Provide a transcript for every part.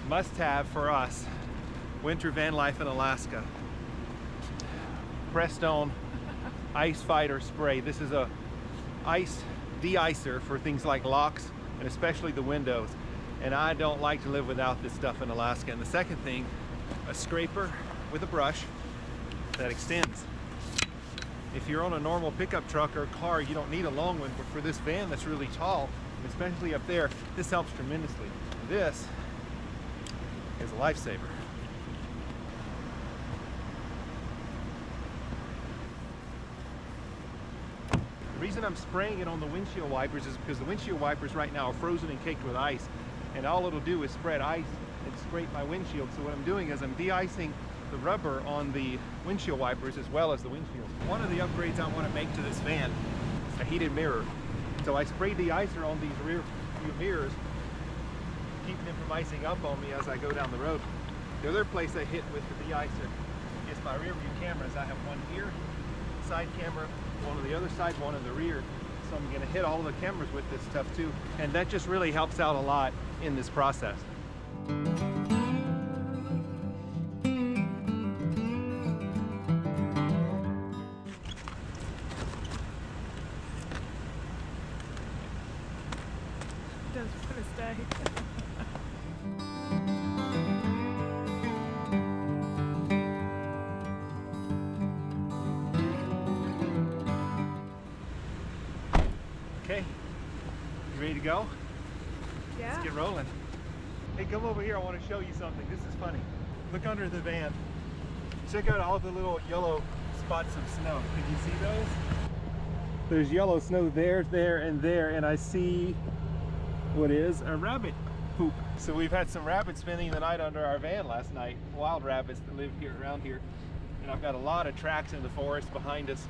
must-have for us, winter van life in Alaska. Prestone Ice Fighter spray. This is a ice de-icer for things like locks and especially the windows. And I don't like to live without this stuff in Alaska. And the second thing, a scraper with a brush that extends. If you're on a normal pickup truck or car, you don't need a long one, but for this van that's really tall, especially up there, this helps tremendously. This is a lifesaver. The reason I'm spraying it on the windshield wipers is because the windshield wipers right now are frozen and caked with ice, and all it'll do is spread ice and scrape my windshield. So what I'm doing is I'm de-icing the rubber on the windshield wipers as well as the windshield. One of the upgrades I want to make to this van is a heated mirror. So I sprayed De-Icer on these rear view mirrors, keeping them from icing up on me as I go down the road. The other place I hit with the De-Icer is my rear view cameras. I have one here, side camera, one on the other side, one in the rear. So I'm going to hit all the cameras with this stuff too. And that just really helps out a lot in this process. Just gonna stay. Okay, you ready to go? Yeah. Let's get rolling. Hey, come over here. I want to show you something. This is funny. Look under the van. Check out all the little yellow spots of snow. Can you see those? There's yellow snow there, and there, and I see what is a rabbit poop. So we've had some rabbits spending the night under our van last night. Wild rabbits that live here around here. And I've got a lot of tracks in the forest behind us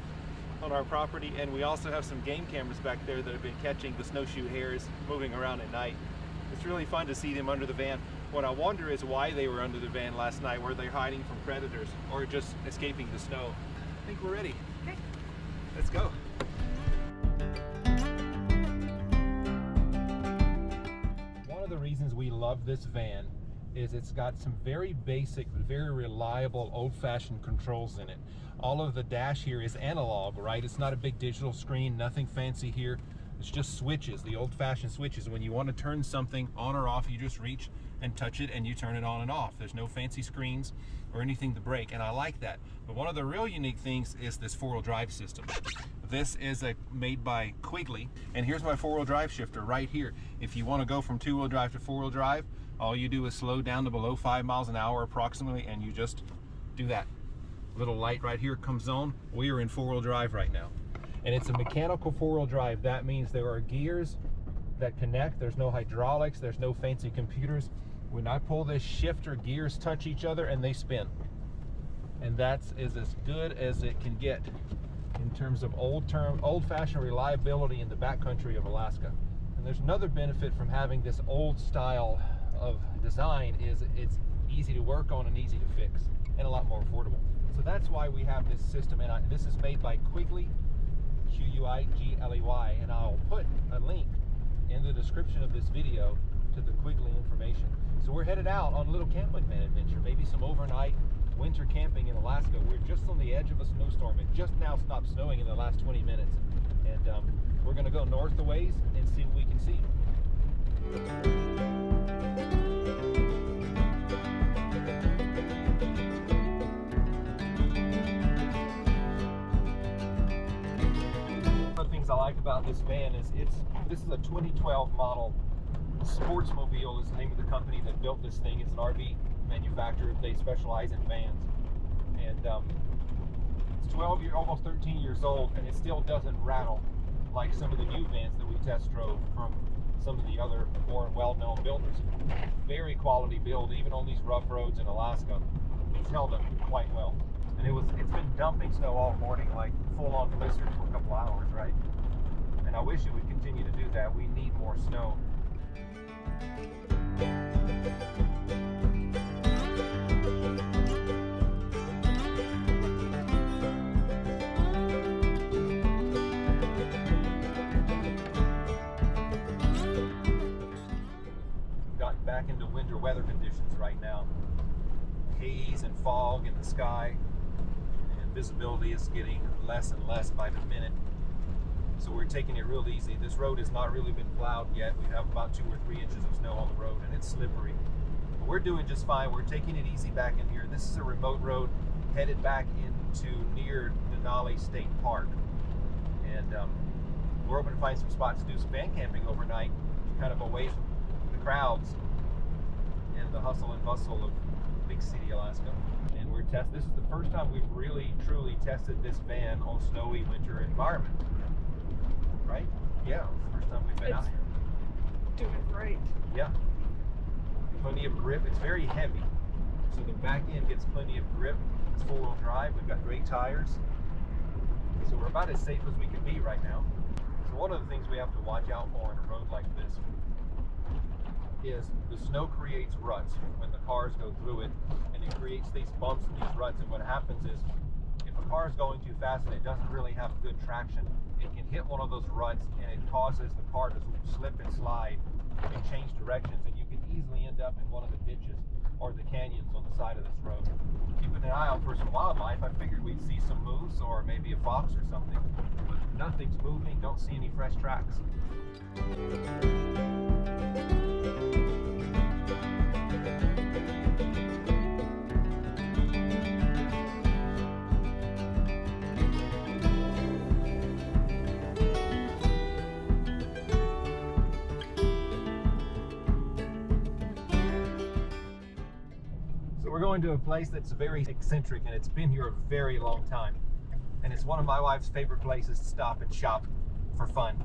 on our property, and we also have some game cameras back there that have been catching the snowshoe hares moving around at night. It's really fun to see them under the van. What I wonder is why they were under the van last night. Were they hiding from predators or just escaping the snow? I think we're ready. Okay. Let's go. One of the reasons we love this van is it's got some very basic, very reliable, old-fashioned controls in it. All of the dash here is analog, right? It's not a big digital screen, nothing fancy here. It's just switches, the old-fashioned switches. When you want to turn something on or off, you just reach and touch it and you turn it on and off. There's no fancy screens or anything to break, and I like that. But one of the real unique things is this four-wheel drive system. This is made by Quigley, and here's my four-wheel drive shifter right here. If you want to go from two-wheel drive to four-wheel drive, all you do is slow down to below 5 miles an hour approximately, and you just do that. Little light right here comes on. We are in four-wheel drive right now. And it's a mechanical four-wheel drive. That means there are gears that connect. There's no hydraulics. There's no fancy computers. When I pull this shifter, gears touch each other and they spin. And that's as good as it can get in terms of old-fashioned reliability in the backcountry of Alaska. And there's another benefit from having this old style of design is it's easy to work on and easy to fix and a lot more affordable. So that's why we have this system, and this is made by Quigley, Q-U-I-G-L-E-Y, and I'll put a link in the description of this video to the Quigley information. So we're headed out on a little camping van adventure, maybe some overnight winter camping in Alaska. We're just on the edge of a snowstorm. It just now stopped snowing in the last 20 minutes. And we're gonna go north a ways and see what we can see. One of the things I like about this van is this is a 2012 model. Sportsmobile is the name of the company that built this thing. It's an RV manufacturer. They specialize in vans, and it's almost 13 years old, and it still doesn't rattle like some of the new vans that we test drove from some of the other more well-known builders. Very quality build, even on these rough roads in Alaska. It's held up quite well. And it's been dumping snow all morning, like full-on blizzard for a couple hours, right? And I wish it would continue to do that. We need more snow. Gotten back back into winter weather conditions right now. Haze and fog in the sky, and visibility is getting less and less by the minute. So we're taking it real easy. This road has not really been plowed yet. We have about 2 or 3 inches of snow on the road, and it's slippery. But we're doing just fine. We're taking it easy back in here. This is a remote road headed back into near Denali State Park. And we're hoping to find some spots to do some van camping overnight, kind of away from the crowds and the hustle and bustle of big city Alaska. And this is the first time we've really truly tested this van on snowy winter environment. Right? Yeah, it's the first time we've been out here. Doing great. Yeah. Plenty of grip. It's very heavy, so the back end gets plenty of grip. It's 4-wheel drive. We've got great tires. So we're about as safe as we can be right now. So one of the things we have to watch out for on a road like this is the snow creates ruts when the cars go through it, and it creates these bumps and these ruts. And what happens is, if a car is going too fast and it doesn't really have good traction, it can hit one of those ruts and it causes the car to slip and slide and change directions, and you can easily end up in one of the ditches or the canyons on the side of this road. Keeping an eye out for some wildlife. I figured we'd see some moose or maybe a fox or something, but nothing's moving. Don't see any fresh tracks. We're going to a place that's very eccentric, and it's been here a very long time. And it's one of my wife's favorite places to stop and shop for fun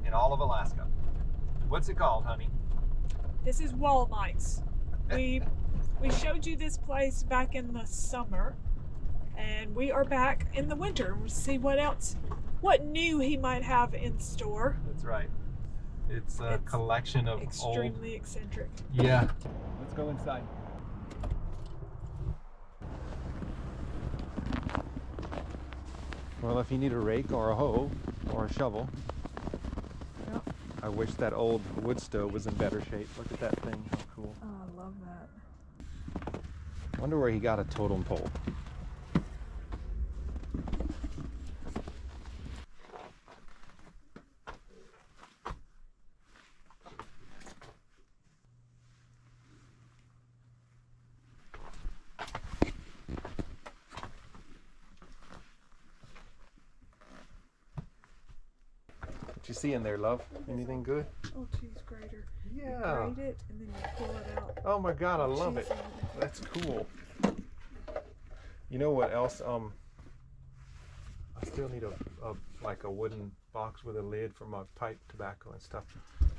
in all of Alaska. What's it called, honey? This is Walmites. We showed you this place back in the summer, and we are back in the winter. We'll see what new he might have in store. That's right. It's a collection of extremely eccentric. Yeah. Let's go inside. Well, if you need a rake or a hoe or a shovel. Yep. I wish that old wood stove was in better shape. Look at that thing, how cool. Oh, I love that. Wonder where he got a totem pole. What you see in there, love? Anything good? Oh, cheese grater. Yeah. You grate it and then you pull it out. Oh my God, I love it. That's cool. You know what else? I still need like a wooden box with a lid for my pipe tobacco and stuff,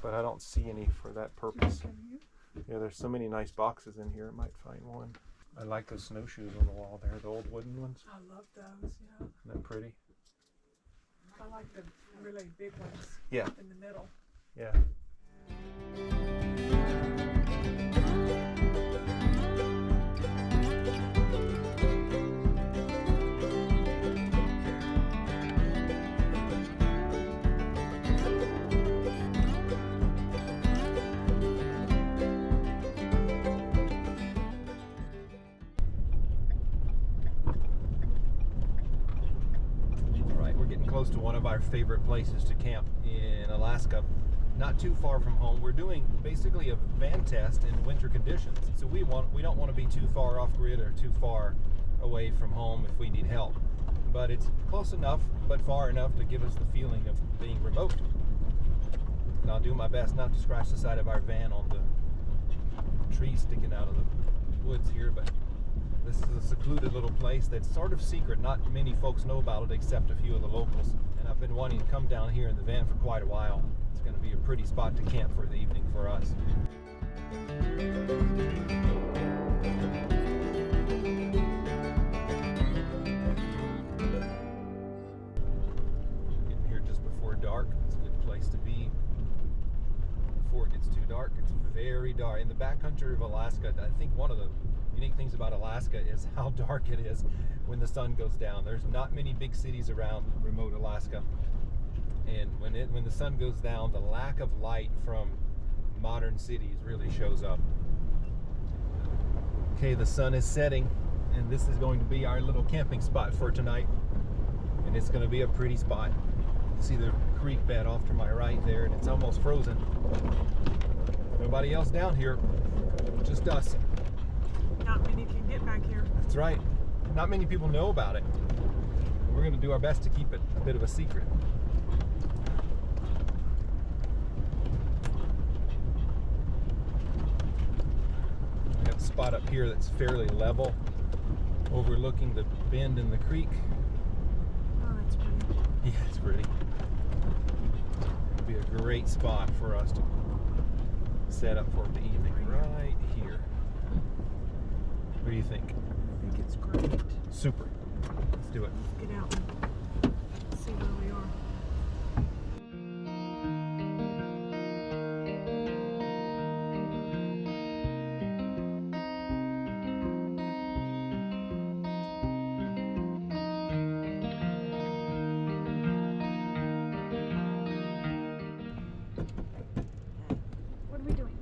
but I don't see any for that purpose. Yeah, there's so many nice boxes in here. I might find one. I like those snowshoes on the wall there, the old wooden ones. I love those, yeah. Isn't that pretty? I like the really big ones. Yeah. In the middle. Yeah. Close to one of our favorite places to camp in Alaska, not too far from home. We're doing basically a van test in winter conditions, so we don't want to be too far off grid or too far away from home if we need help, but it's close enough but far enough to give us the feeling of being remote. And I'll do my best not to scratch the side of our van on the trees sticking out of the woods here, but this is a secluded little place that's sort of secret. Not many folks know about it except a few of the locals. And I've been wanting to come down here in the van for quite a while. It's going to be a pretty spot to camp for the evening for us. Getting here just before dark. It's a good place to be before it gets too dark. It's very dark. In the backcountry of Alaska, I think one of the unique things about Alaska is how dark it is when the sun goes down. There's not many big cities around remote Alaska, and when the sun goes down, the lack of light from modern cities really shows up. Okay, the sun is setting, and this is going to be our little camping spot for tonight. And it's going to be a pretty spot. See the creek bed off to my right there, and it's almost frozen. Nobody else down here, just us. Not many can get back here. That's right. Not many people know about it. We're going to do our best to keep it a bit of a secret. We have a spot up here that's fairly level, overlooking the bend in the creek. Oh, that's pretty. Yeah, it's pretty. It'll be a great spot for us to set up for the evening right here. What do you think? I think it's great. Super. Let's do it. Let's get out and see where we are. What are we doing?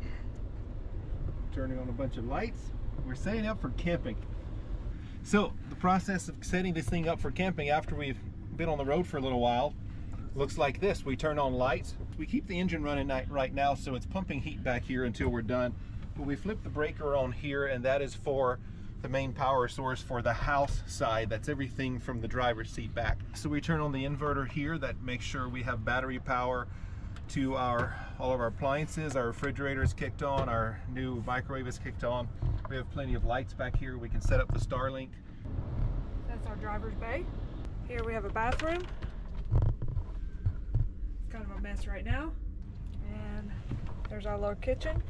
Turning on a bunch of lights. We're setting up for camping. So the process of setting this thing up for camping after we've been on the road for a little while looks like this. We turn on lights. We keep the engine running right now, so it's pumping heat back here until we're done. But we flip the breaker on here, and that is for the main power source for the house side. That's everything from the driver's seat back. So we turn on the inverter here that makes sure we have battery power to all of our appliances. Our refrigerator is kicked on, our new microwave is kicked on. We have plenty of lights back here. We can set up the Starlink. That's our driver's bay. Here we have a bathroom. It's kind of a mess right now. And there's our little kitchen.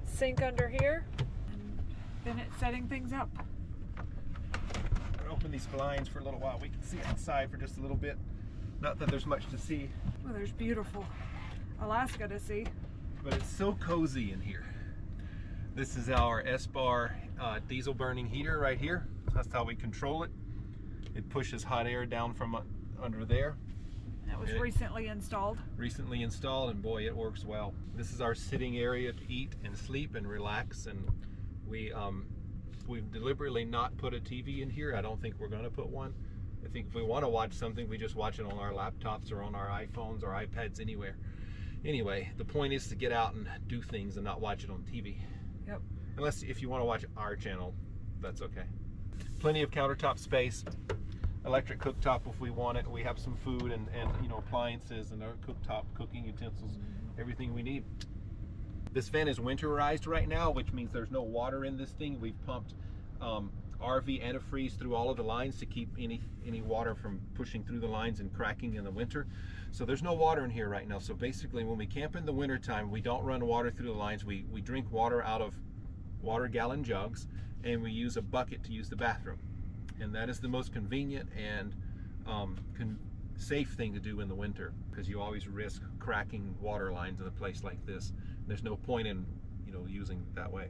Sink under here. And then it's setting things up. I'm gonna open these blinds for a little while. We can see outside for just a little bit. Not that there's much to see. Well, there's beautiful Alaska to see. But it's so cozy in here. This is our Espar diesel burning heater right here. That's how we control it. It pushes hot air down from under there. That was recently installed. Recently installed, and boy, it works well. This is our sitting area to eat and sleep and relax. And we've deliberately not put a TV in here. I don't think we're going to put one. I think if we want to watch something, we just watch it on our laptops or on our iPhones or iPads anywhere. Anyway, the point is to get out and do things and not watch it on TV. Yep. Unless if you want to watch our channel, that's okay. Plenty of countertop space, electric cooktop if we want it. We have some food and you know, appliances and our cooktop, cooking utensils, everything we need. This van is winterized right now, which means there's no water in this thing. We've pumped RV antifreeze through all of the lines to keep any water from pushing through the lines and cracking in the winter. So there's no water in here right now. So basically when we camp in the winter time, we don't run water through the lines. We drink water out of water gallon jugs, and we use a bucket to use the bathroom. And that is the most convenient and safe thing to do in the winter, because you always risk cracking water lines in a place like this. There's no point in using it that way.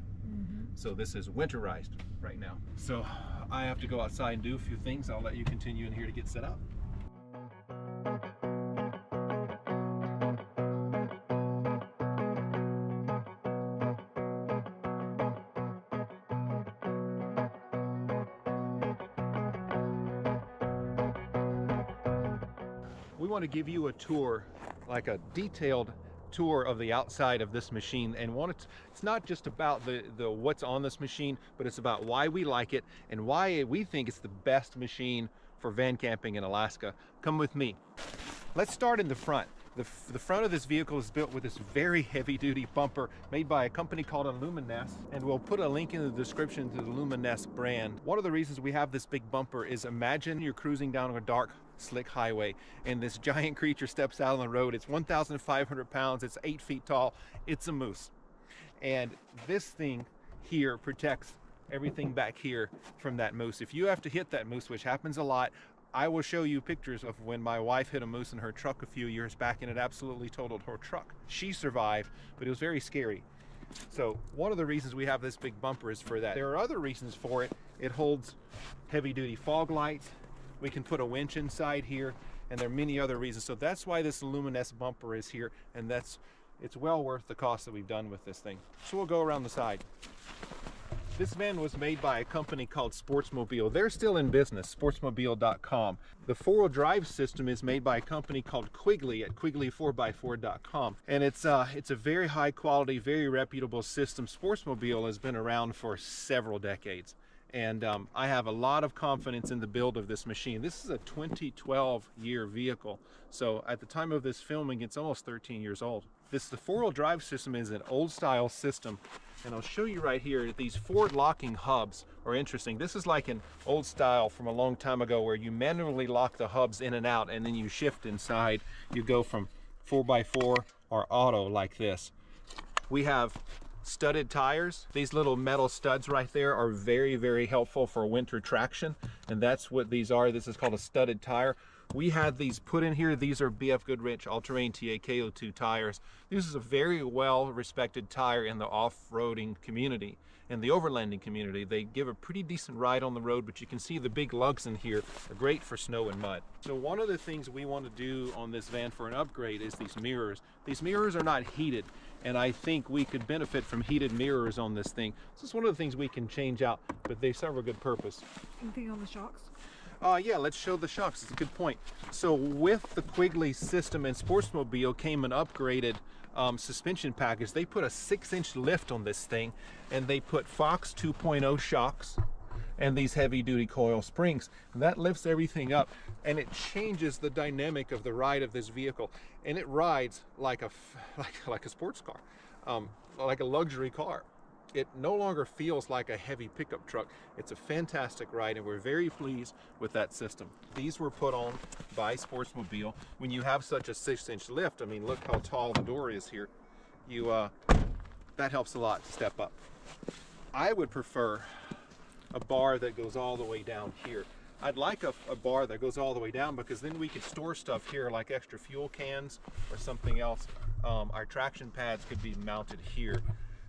So this is winterized right now. So I have to go outside and do a few things. I'll let you continue in here to get set up. We want to give you a tour, like a detailed tour of the outside of this machine, and it's not just about the what's on this machine, but it's about why we like it and why we think it's the best machine for van camping in Alaska. Come with me. Let's start in the front. The front of this vehicle is built with this very heavy-duty bumper made by a company called Aluminess, and we'll put a link in the description to the Aluminess brand. One of the reasons we have this big bumper is, imagine you're cruising down a dark, slick highway and this giant creature steps out on the road. It's 1,500 pounds, it's 8 feet tall, it's a moose. And this thing here protects everything back here from that moose. If you have to hit that moose, which happens a lot, I will show you pictures of when my wife hit a moose in her truck a few years back, and it absolutely totaled her truck. She survived, but it was very scary. So one of the reasons we have this big bumper is for that. There are other reasons for it. It holds heavy-duty fog lights. We can put a winch inside here, and there are many other reasons. So that's why this Aluminess bumper is here, and that's it's well worth the cost that we've done with this thing. So we'll go around the side. This van was made by a company called Sportsmobile. They're still in business, sportsmobile.com. The four-wheel drive system is made by a company called Quigley at quigley4x4.com. And it's a very high quality, very reputable system. Sportsmobile has been around for several decades. And I have a lot of confidence in the build of this machine. This is a 2012 year vehicle. So at the time of this filming, it's almost 13 years old. The four-wheel drive system is an old style system. And I'll show you right here, these forward locking hubs are interesting. This is like an old style from a long time ago where you manually lock the hubs in and out and then you shift inside. You go from 4x4 or auto like this. We have studded tires. These little metal studs right there are very, very helpful for winter traction. And that's what these are. This is called a studded tire. We had these put in here. These are BF Goodrich all-terrain TA KO2 tires. This is a very well-respected tire in the off-roading community and the overlanding community. They give a pretty decent ride on the road, but you can see the big lugs in here are great for snow and mud. So one of the things we want to do on this van for an upgrade is these mirrors. These mirrors are not heated, and I think we could benefit from heated mirrors on this thing. This is one of the things we can change out, but they serve a good purpose. Anything on the shocks? Yeah, let's show the shocks. It's a good point. So with the Quigley system and Sportsmobile came an upgraded suspension package. They put a 6-inch lift on this thing, and they put Fox 2.0 shocks and these heavy-duty coil springs. And that lifts everything up, and it changes the dynamic of the ride of this vehicle. And it rides like a sports car, like a luxury car. It no longer feels like a heavy pickup truck. It's a fantastic ride, and we're very pleased with that system. These were put on by Sportsmobile. When you have such a 6-inch lift, I mean, look how tall the door is here. That helps a lot to step up. I would prefer a bar that goes all the way down here. I'd like a bar that goes all the way down, because then we could store stuff here like extra fuel cans or something else. Our traction pads could be mounted here.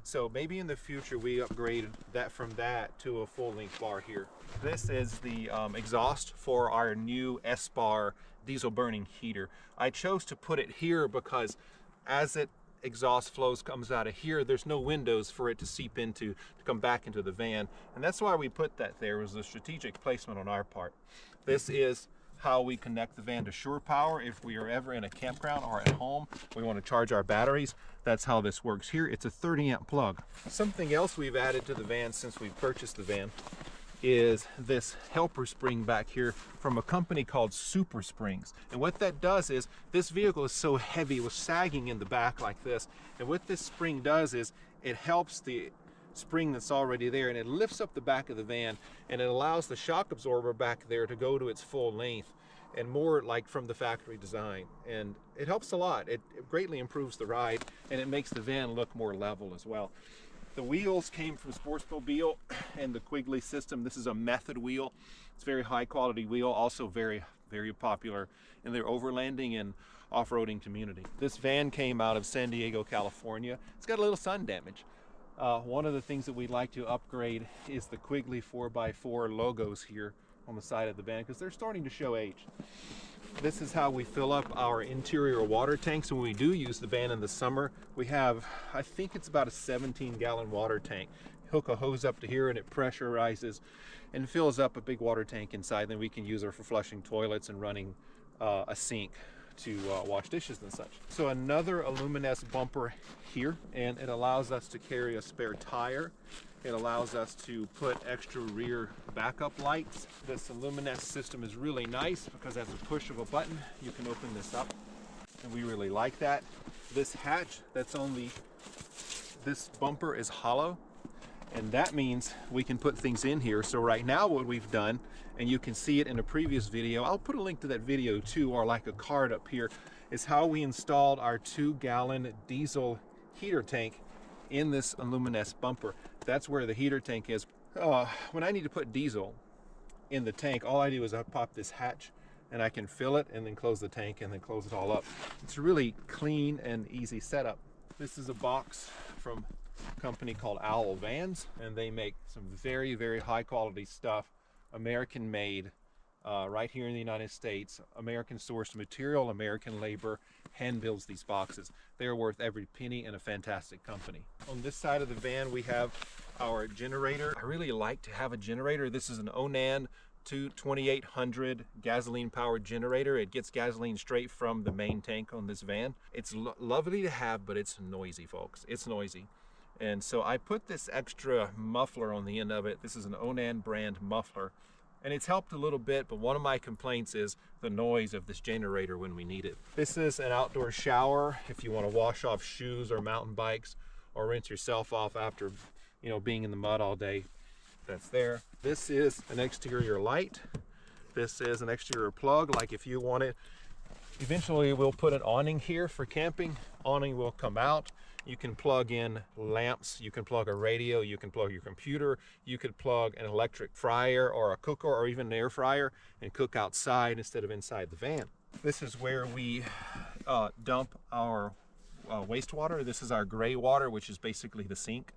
So maybe in the future we upgrade that from that to a full-length bar here. This is the exhaust for our new Espar diesel burning heater. I chose to put it here because as exhaust flows comes out of here, there's no windows for it to seep into, to come back into the van. And that's why we put that there. It was a strategic placement on our part. This is how we connect the van to shore power. If we are ever in a campground or at home, we want to charge our batteries. That's how this works here. It's a 30-amp plug. Something else we've added to the van since we purchased the van is this helper spring back here from a company called SuperSprings. And what that does is, this vehicle is so heavy, it was sagging in the back like this. And what this spring does is, it helps the spring that's already there, and it lifts up the back of the van, and it allows the shock absorber back there to go to its full length and more like from the factory design. And it helps a lot. It greatly improves the ride, and it makes the van look more level as well. The wheels came from Sportsmobile and the Quigley system. This is a method wheel. It's a very high quality wheel, also very, very popular in their overlanding and off-roading community. This van came out of San Diego, California. It's got a little sun damage. One of the things that we'd like to upgrade is the Quigley 4x4 logos here on the side of the van, because they're starting to show age. This is how we fill up our interior water tanks when we do use the van in the summer. We have, I think it's about a 17-gallon water tank. Hook a hose up to here and it pressurizes and fills up a big water tank inside. Then we can use it for flushing toilets and running a sink to wash dishes and such. So another Aluminess bumper here, and it allows us to carry a spare tire. It allows us to put extra rear backup lights. This Aluminess system is really nice because at the push of a button, you can open this up, and we really like that. This hatch that's on this bumper is hollow, and that means we can put things in here. So right now what we've done, and you can see it in a previous video, I'll put a link to that video too, or like a card up here, is how we installed our 2-gallon diesel heater tank in this Aluminess bumper. That's where the heater tank is. When I need to put diesel in the tank, all I do is I pop this hatch and I can fill it and then close the tank and then close it all up. It's a really clean and easy setup. This is a box from a company called Owl Vans, and they make some very, very high quality stuff, American made, right here in the United States. American sourced material, American labor, hand builds these boxes. They're worth every penny and a fantastic company. On this side of the van we have our generator. I really like to have a generator. This is an Onan 2800 gasoline powered generator. It gets gasoline straight from the main tank on this van. It's lovely to have, but it's noisy, folks. It's noisy. And so I put this extra muffler on the end of it. This is an Onan brand muffler, and it's helped a little bit, but one of my complaints is the noise of this generator when we need it. This is an outdoor shower if you want to wash off shoes or mountain bikes or rinse yourself off after, you know, being in the mud all day. That's there. This is an exterior light. This is an exterior plug, like if you want it. Eventually we'll put an awning here for camping. Awning will come out. You can plug in lamps, you can plug a radio, you can plug your computer, you could plug an electric fryer or a cooker or even an air fryer and cook outside instead of inside the van. This is where we dump our wastewater. This is our gray water, which is basically the sink.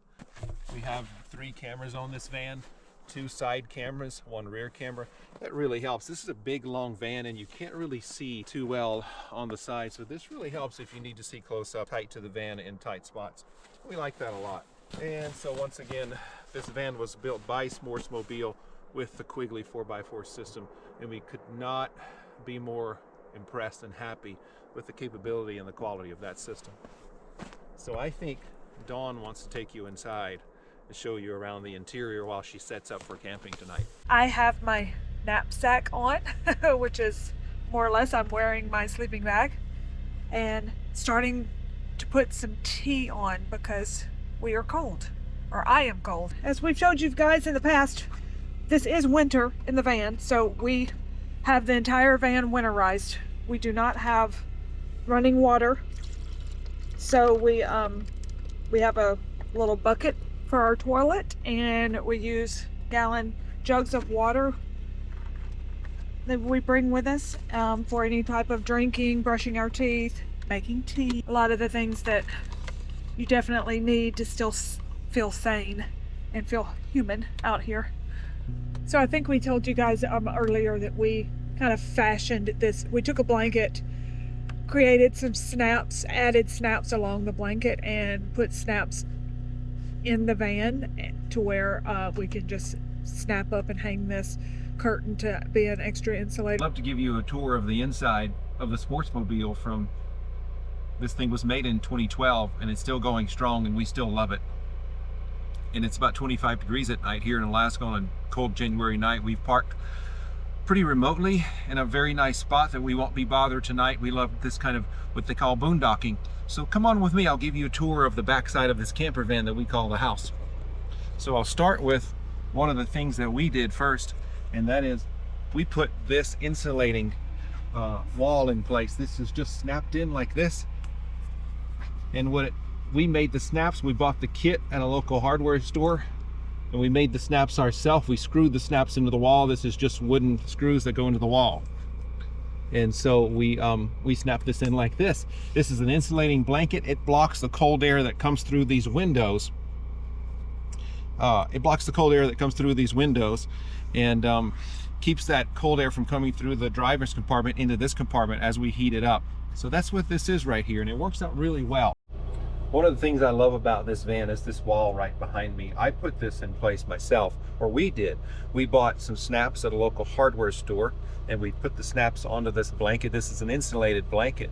We have 3 cameras on this van, 2 side cameras, 1 rear camera. That really helps. This is a big long van and you can't really see too well on the side, so this really helps if you need to see close up, tight to the van in tight spots. We like that a lot. And so once again, this van was built by S'moresmobile with the Quigley 4x4 system, and we could not be more impressed and happy with the capability and the quality of that system. So I think Dawn wants to take you inside and show you around the interior while she sets up for camping tonight. I have my knapsack on, which is more or less I'm wearing my sleeping bag, and starting to put some tea on because we are cold, or I am cold. As we've showed you guys in the past, this is winter in the van, so we have the entire van winterized. We do not have running water, so we have a little bucket for our toilet, and we use gallon jugs of water that we bring with us for any type of drinking, brushing our teeth, making tea, a lot of the things that you definitely need to still feel sane and feel human out here. So I think we told you guys earlier that we kind of fashioned this. We took a blanket, created some snaps, added snaps along the blanket, and put snaps in the van to where we can just snap up and hang this curtain to be an extra insulated. I'd love to give you a tour of the inside of the S'moresmobile. From this thing was made in 2012 and it's still going strong and we still love it. And it's about 25 degrees at night here in Alaska on a cold January night. We've parked pretty remotely in a very nice spot that we won't be bothered tonight. We love this kind of what they call boondocking. So come on with me, I'll give you a tour of the backside of this camper van that we call the house. So I'll start with one of the things that we did first, and that is we put this insulating wall in place. This is just snapped in like this, and we made the snaps. We bought the kit at a local hardware store, and we made the snaps ourselves. We screwed the snaps into the wall. This is just wooden screws that go into the wall. And so we snap this in like this. This is an insulating blanket. It blocks the cold air that comes through these windows. And keeps that cold air from coming through the driver's compartment into this compartment as we heat it up. So that's what this is right here, and it works out really well. One of the things I love about this van is this wall right behind me. I put this in place myself, or we did. We bought some snaps at a local hardware store, and we put the snaps onto this blanket. This is an insulated blanket,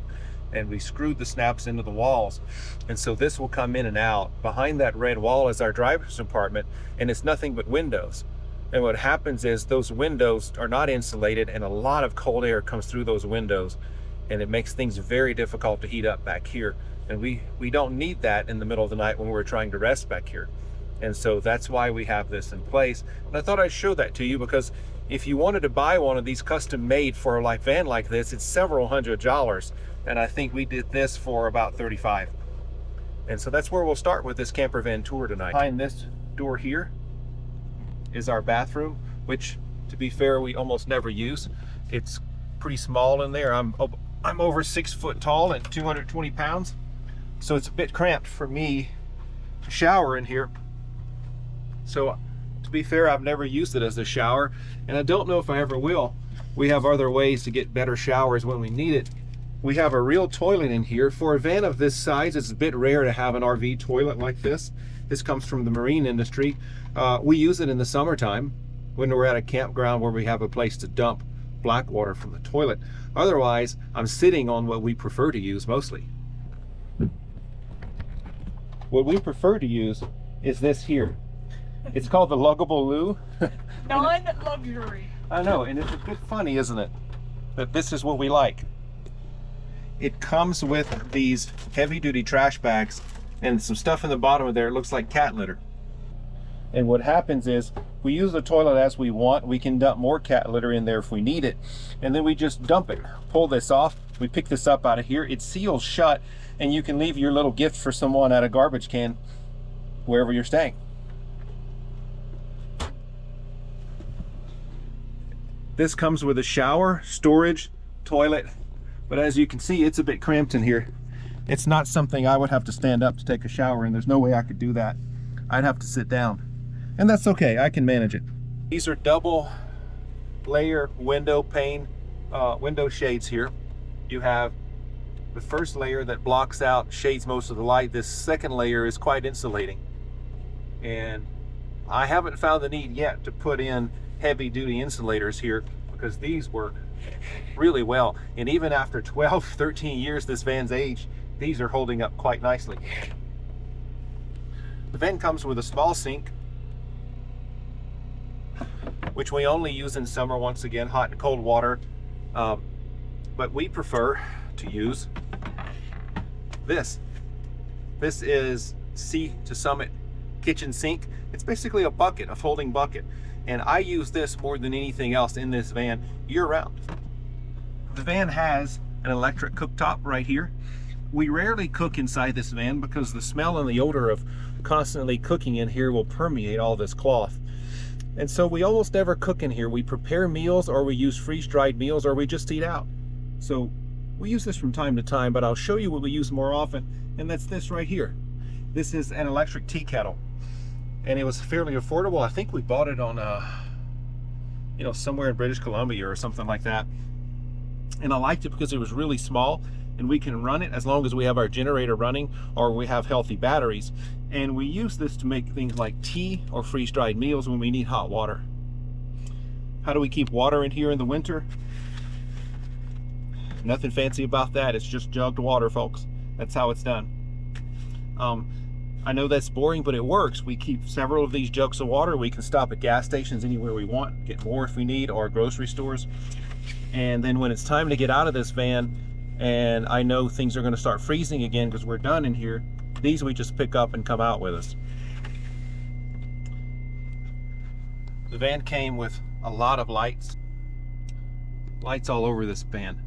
and we screwed the snaps into the walls. And so this will come in and out. Behind that red wall is our driver's compartment, and it's nothing but windows. And what happens is those windows are not insulated, and a lot of cold air comes through those windows, and it makes things very difficult to heat up back here. And we don't need that in the middle of the night when we're trying to rest back here. And so that's why we have this in place. And I thought I'd show that to you, because if you wanted to buy one of these custom made for a van like this, it's several $100s. And I think we did this for about $35. And so that's where we'll start with this camper van tour tonight. Behind this door here is our bathroom, which, to be fair, we almost never use. It's pretty small in there. I'm over 6 foot tall and 220 pounds. So it's a bit cramped for me to shower in here. So to be fair, I've never used it as a shower, and I don't know if I ever will. We have other ways to get better showers when we need it. We have a real toilet in here. For a van of this size, it's a bit rare to have an RV toilet like this. This comes from the marine industry. We use it in the summertime when we're at a campground where we have a place to dump black water from the toilet. Otherwise, I'm sitting on what we prefer to use mostly. What we prefer to use is this here. It's called the Luggable loo. Non-luxury. I know, and it's a bit funny, isn't it? That this is what we like. It comes with these heavy-duty trash bags and some stuff in the bottom of there. It looks like cat litter. And what happens is we use the toilet as we want. We can dump more cat litter in there if we need it. And then we just dump it. Pull this off. We pick this up out of here. It seals shut, and you can leave your little gift for someone at a garbage can wherever you're staying. This comes with a shower, storage, toilet, but as you can see, it's a bit cramped in here. It's not something I would have to stand up to take a shower, and there's no way I could do that. I'd have to sit down, and that's okay. I can manage it. These are double layer window pane, window shades here. You have the first layer that blocks out, shades most of the light. This second layer is quite insulating, and I haven't found the need yet to put in heavy-duty insulators here because these work really well, and even after 12-13 years this van's age, these are holding up quite nicely. The van comes with a small sink, which we only use in summer, once again, hot and cold water, but we prefer to use this. This is Sea to Summit kitchen sink. It's basically a bucket, a folding bucket. And I use this more than anything else in this van year-round. The van has an electric cooktop right here. We rarely cook inside this van because the smell and the odor of constantly cooking in here will permeate all this cloth. And so we almost never cook in here. We prepare meals, or we use freeze-dried meals, or we just eat out. So we use this from time to time, but I'll show you what we use more often, and that's this right here. This is an electric tea kettle, and it was fairly affordable. I think we bought it on somewhere in British Columbia or something like that. And I liked it because it was really small, and we can run it as long as we have our generator running or we have healthy batteries. And we use this to make things like tea or freeze-dried meals when we need hot water. How do we keep water in here in the winter? Nothing fancy about that. It's just jugged water, folks. That's how it's done. I know that's boring, but it works. We keep several of these jugs of water. We can stop at gas stations anywhere we want, get more if we need, or grocery stores. And then when it's time to get out of this van, and I know things are going to start freezing again because we're done in here, these we just pick up and come out with us. The van came with a lot of lights all over this van,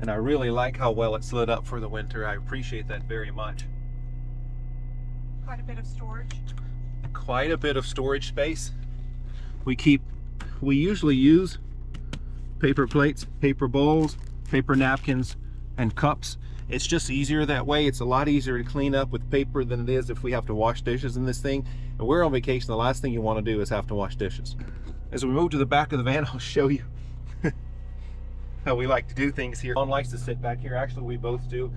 and I really like how well it's lit up for the winter. I appreciate that very much. Quite a bit of storage. Quite a bit of storage space. We usually use paper plates, paper bowls, paper napkins, and cups. It's just easier that way. It's a lot easier to clean up with paper than it is if we have to wash dishes in this thing. And we're on vacation, the last thing you want to do is have to wash dishes. As we move to the back of the van, I'll show you how we like to do things here. Onan likes to sit back here. Actually, we both do.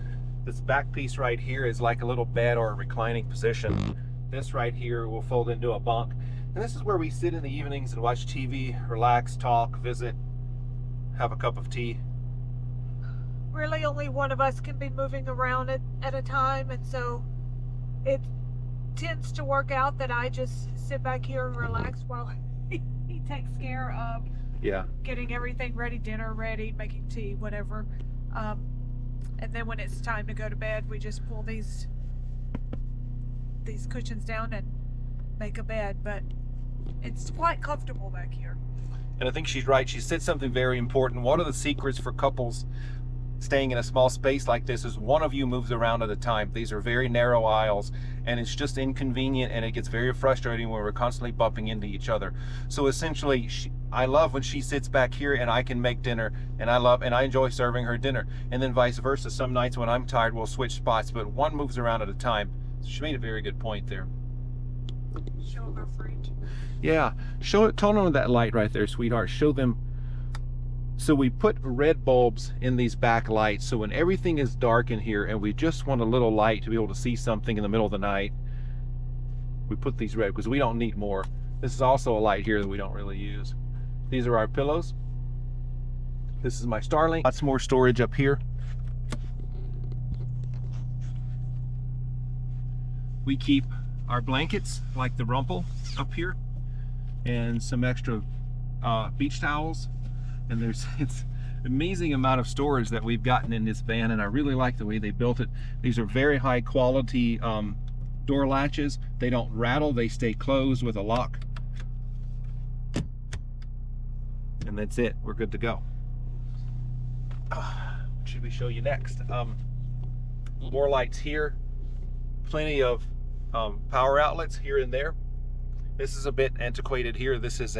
This back piece right here is like a little bed or a reclining position. This right here will fold into a bunk. And this is where we sit in the evenings and watch TV, relax, talk, visit, have a cup of tea. Really only one of us can be moving around at a time, and so it tends to work out that I just sit back here and relax while he takes care of getting everything ready, dinner ready, making tea, whatever. And then when it's time to go to bed, we just pull these cushions down and make a bed. But it's quite comfortable back here. And I think she's right. She said something very important. One of the secrets for couples staying in a small space like this is one of you moves around at a time. These are very narrow aisles, and it's just inconvenient, and it gets very frustrating when we're constantly bumping into each other. So essentially, I love when she sits back here and I can make dinner, and I enjoy serving her dinner. And then vice versa. Some nights when I'm tired, we'll switch spots, but one moves around at a time. So she made a very good point there. Show them our fridge. Yeah, turn on that light right there, sweetheart. Show them So we put red bulbs in these back lights, so when everything is dark in here and we just want a little light to be able to see something in the middle of the night, we put these red because we don't need more. This is also a light here that we don't really use. These are our pillows. This is my Starlink. Lots more storage up here. We keep our blankets like the Rumpel up here and some extra beach towels. And it's amazing amount of storage that we've gotten in this van, and I really like the way they built it. These are very high quality door latches. They don't rattle, they stay closed with a lock. And that's it, we're good to go. What should we show you next? More lights here, plenty of power outlets here and there. This is a bit antiquated here. This is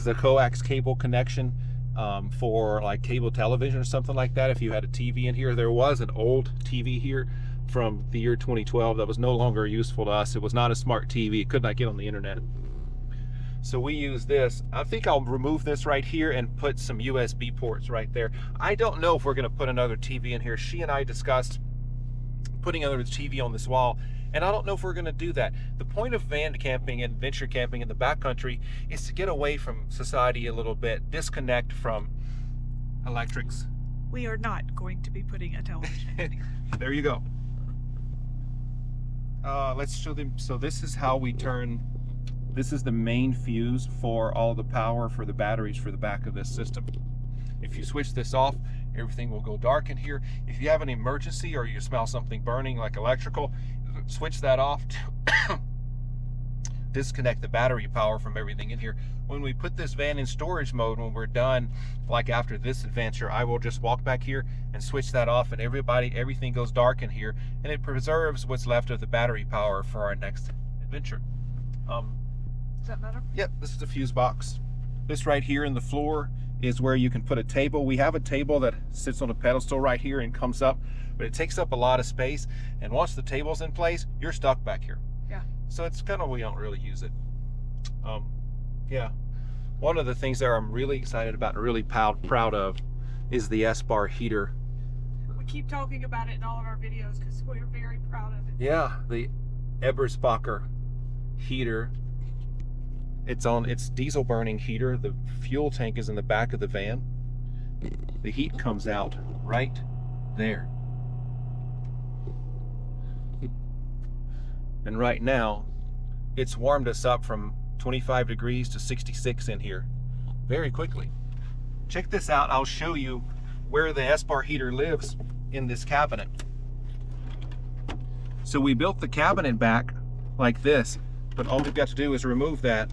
a coax cable connection for like cable television or something like that. If you had a TV in here, there was an old TV here from the year 2012 that was no longer useful to us. It was not a smart TV. It could not get on the internet. So we use this. I think I'll remove this right here and put some USB ports right there. I don't know if we're going to put another TV in here. She and I discussed putting another TV on this wall, and I don't know if we're going to do that. The point of van camping and adventure camping in the backcountry is to get away from society a little bit, disconnect from electrics. We are not going to be putting a television in here. There you go. Let's show them. So this is how we turn. This is the main fuse for all the power for the batteries for the back of this system. If you switch this off, everything will go dark in here. If you have an emergency or you smell something burning like electrical, switch that off to disconnect the battery power from everything in here. When we put this van in storage mode, when we're done, like after this adventure, I will just walk back here and switch that off, and everything goes dark in here, and it preserves what's left of the battery power for our next adventure. Does that matter? Yep, this is the fuse box. This right here in the floor is where you can put a table. We have a table that sits on a pedestal right here and comes up, but it takes up a lot of space, and once the table's in place, you're stuck back here. Yeah. So it's kind of, we don't really use it. Yeah. One of the things that I'm really excited about and really proud of is the Espar heater. We keep talking about it in all of our videos because we're very proud of it. Yeah, the Eberspacher heater. It's diesel burning heater. The fuel tank is in the back of the van. The heat comes out right there. And right now, it's warmed us up from 25 degrees to 66 in here very quickly. Check this out. I'll show you where the Espar heater lives in this cabinet. So we built the cabinet back like this, but all we've got to do is remove that.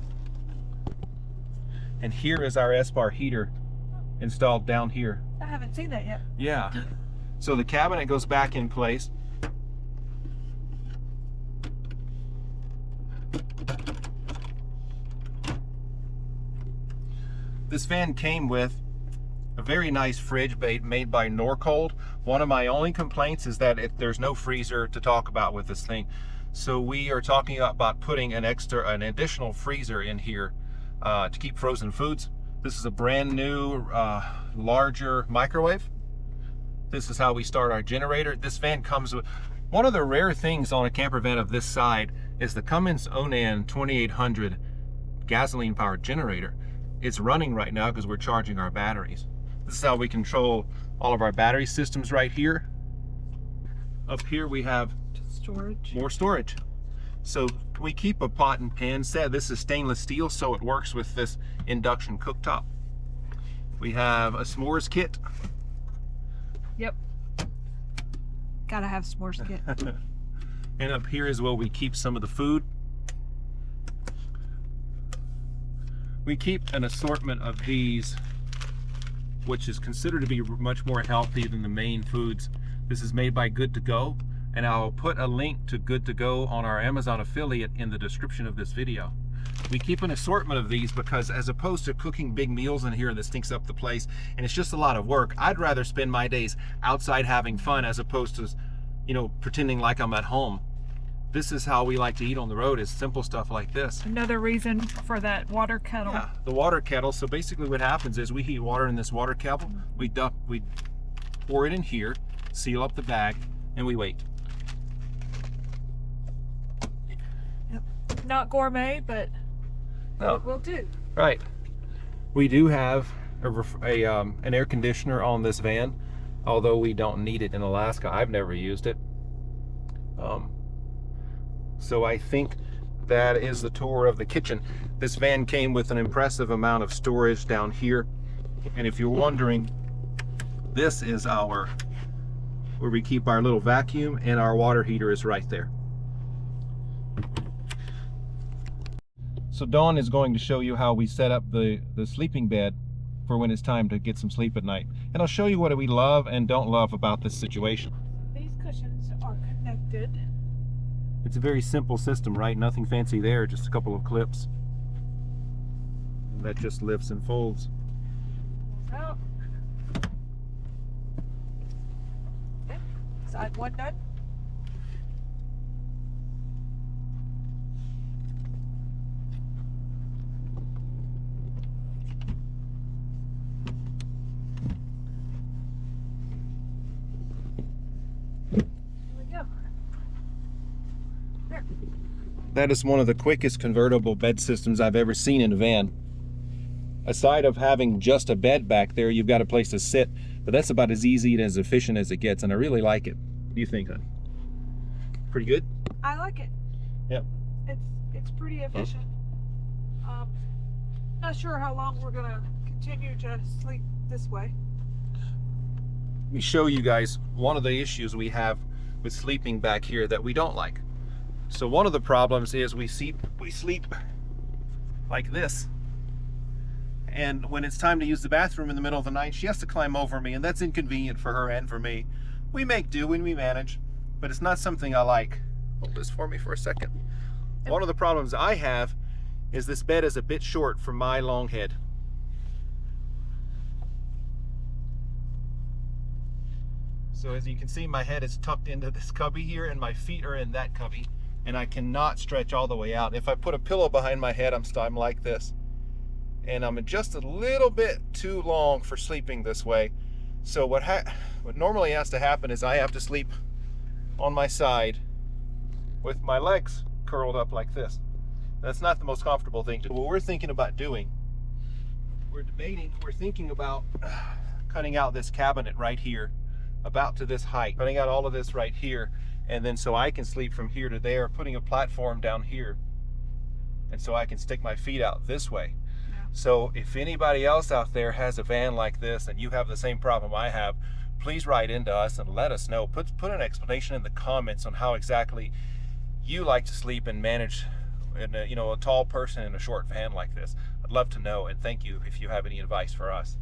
And here is our Espar heater installed down here. I haven't seen that yet. Yeah. So the cabinet goes back in place. This van came with a very nice fridge made by Norcold. One of my only complaints is that there's no freezer to talk about with this thing. So we are talking about putting an additional freezer in here to keep frozen foods. This is a brand new, larger microwave. This is how we start our generator. This van comes with, one of the rare things on a camper van of this side is the Cummins Onan 2800 gasoline powered generator. It's running right now because we're charging our batteries. This is how we control all of our battery systems right here. Up here we have storage. More storage. So we keep a pot and pan set. This is stainless steel, so it works with this induction cooktop. We have a s'mores kit. Yep. Gotta have s'mores kit. And up here is where we keep some of the food. We keep an assortment of these, which is considered to be much more healthy than the main foods. This is made by Good To Go, and I'll put a link to Good To Go on our Amazon affiliate in the description of this video. We keep an assortment of these because as opposed to cooking big meals in here that stinks up the place, and it's just a lot of work, I'd rather spend my days outside having fun as opposed to, you know, pretending like I'm at home. this is how we like to eat on the road, is simple stuff like this. Another reason for that water kettle. Yeah, the water kettle. So basically what happens is we heat water in this water kettle, we pour it in here, seal up the bag, and we wait. Yep. Not gourmet, but it will do. Right. We do have an air conditioner on this van, although we don't need it in Alaska. I've never used it. So I think that is the tour of the kitchen. This van came with an impressive amount of storage down here. And if you're wondering, this is where we keep our little vacuum, and our water heater is right there. So Dawn is going to show you how we set up the sleeping bed for when it's time to get some sleep at night. And I'll show you what we love and don't love about this situation. These cushions are connected. It's a very simple system, right? Nothing fancy there, just a couple of clips. That just lifts and folds. Out. Okay. Side one done. That is one of the quickest convertible bed systems I've ever seen in a van. Aside of having just a bed back there, you've got a place to sit, but that's about as easy and as efficient as it gets, and I really like it. What do you think, honey? Pretty good? I like it. Yep. It's pretty efficient. Not sure how long we're gonna continue to sleep this way. Let me show you guys one of the issues we have with sleeping back here that we don't like. So one of the problems is we sleep like this, and when it's time to use the bathroom in the middle of the night, she has to climb over me, and that's inconvenient for her and for me. We make do and we manage, but it's not something I like. Hold this for me for a second. One of the problems I have is this bed is a bit short for my long head. So as you can see, my head is tucked into this cubby here, and my feet are in that cubby, and I cannot stretch all the way out. If I put a pillow behind my head, I'm like this. And I'm just a little bit too long for sleeping this way. So what normally has to happen is I have to sleep on my side with my legs curled up like this. That's not the most comfortable thing to do. What we're thinking about doing, we're thinking about cutting out this cabinet right here, about to this height, cutting out all of this right here, and then so I can sleep from here to there, putting a platform down here, and so I can stick my feet out this way. Yeah. So if anybody else out there has a van like this and you have the same problem I have, please write into us and let us know. Put an explanation in the comments on how exactly you like to sleep and manage a tall person in a short van like this. I'd love to know, and thank you if you have any advice for us.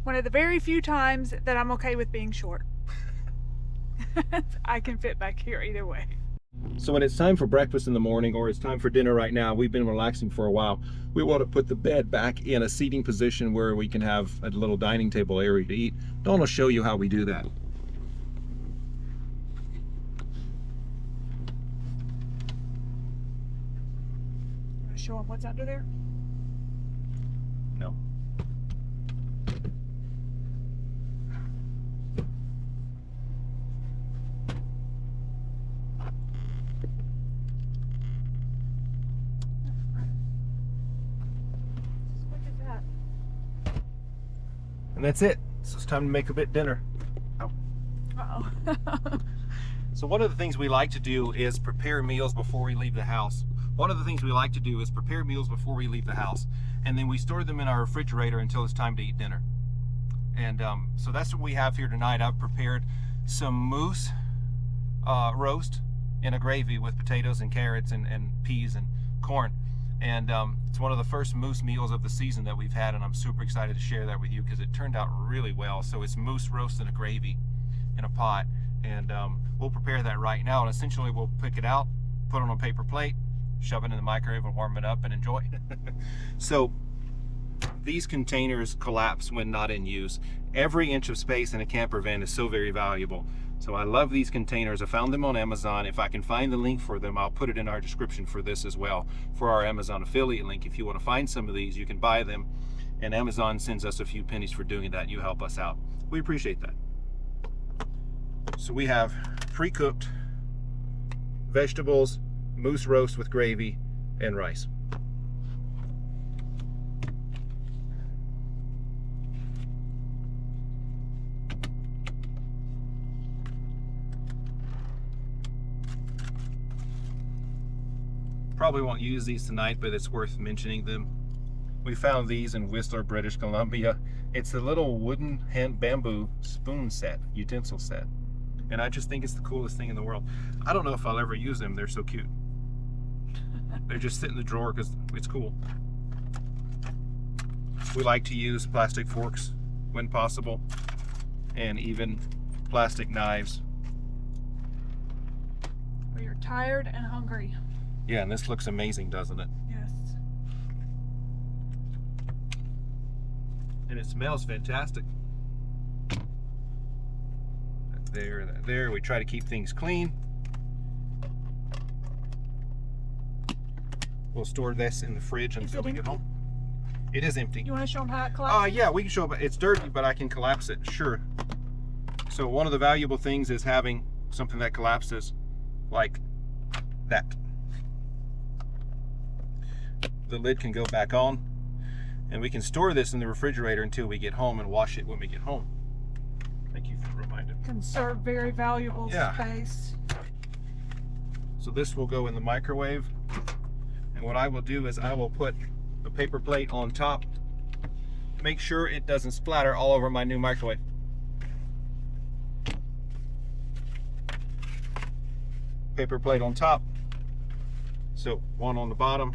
One of the very few times that I'm okay with being short. I can fit back here either way. So when it's time for breakfast in the morning, or it's time for dinner right now, we've been relaxing for a while, we want to put the bed back in a seating position where we can have a little dining table area to eat. Dawn will show you how we do that. Want to show them what's under there? No. And that's it. So it's time to make a bit dinner. Oh. Uh-oh. So one of the things we like to do is prepare meals before we leave the house. And then we store them in our refrigerator until it's time to eat dinner. And so that's what we have here tonight. I've prepared some moose roast in a gravy with potatoes and carrots and peas and corn. And it's one of the first moose meals of the season that we've had, and I'm super excited to share that with you because it turned out really well. So it's moose roast in a gravy in a pot, and we'll prepare that right now, and essentially we'll pick it out, put it on a paper plate, shove it in the microwave and warm it up and enjoy. So these containers collapse when not in use. Every inch of space in a camper van is so very valuable. So I love these containers. I found them on Amazon. If I can find the link for them, I'll put it in our description for this as well, for our Amazon affiliate link. If you want to find some of these, you can buy them, and Amazon sends us a few pennies for doing that. You help us out. We appreciate that. So we have pre-cooked vegetables, moose roast with gravy, and rice. Probably won't use these tonight, but it's worth mentioning them. We found these in Whistler, British Columbia. It's the little wooden bamboo spoon set, utensil set. And I just think it's the coolest thing in the world. I don't know if I'll ever use them. They're so cute. They just sit in the drawer because it's cool. We like to use plastic forks when possible, and even plastic knives. We are tired and hungry. Yeah, and this looks amazing, doesn't it? Yes. And it smells fantastic. There, there. We try to keep things clean. We'll store this in the fridge until we get home. It is empty. You want to show them how it collapses? Yeah, we can show them. It's dirty, but I can collapse it, sure. So one of the valuable things is having something that collapses like that. The lid can go back on, and we can store this in the refrigerator until we get home and wash it when we get home. Thank you for reminding me. Conserve very valuable space. So this will go in the microwave, and what I will do is I will put a paper plate on top. Make sure it doesn't splatter all over my new microwave. Paper plate on top. So one on the bottom,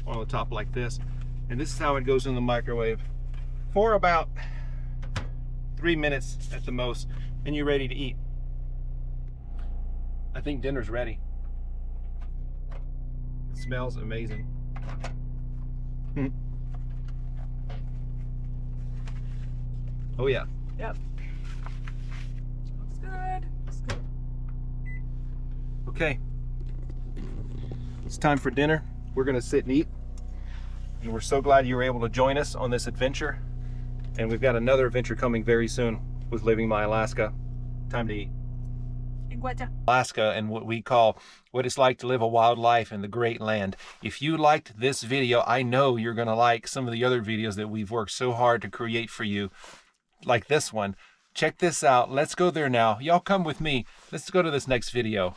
one on the top like this. And this is how it goes in the microwave for about 3 minutes at the most, and you're ready to eat. I think dinner's ready. It smells amazing. Oh yeah. Yep. Looks good. Looks good. Okay. It's time for dinner. We're gonna sit and eat. And we're so glad you were able to join us on this adventure. And we've got another adventure coming very soon with Living My Alaska. Time to eat. Alaska, and what we call what it's like to live a wild life in the great land. If you liked this video, I know you're going to like some of the other videos that we've worked so hard to create for you, like this one. Check this out. Let's go there now. Y'all come with me. Let's go to this next video.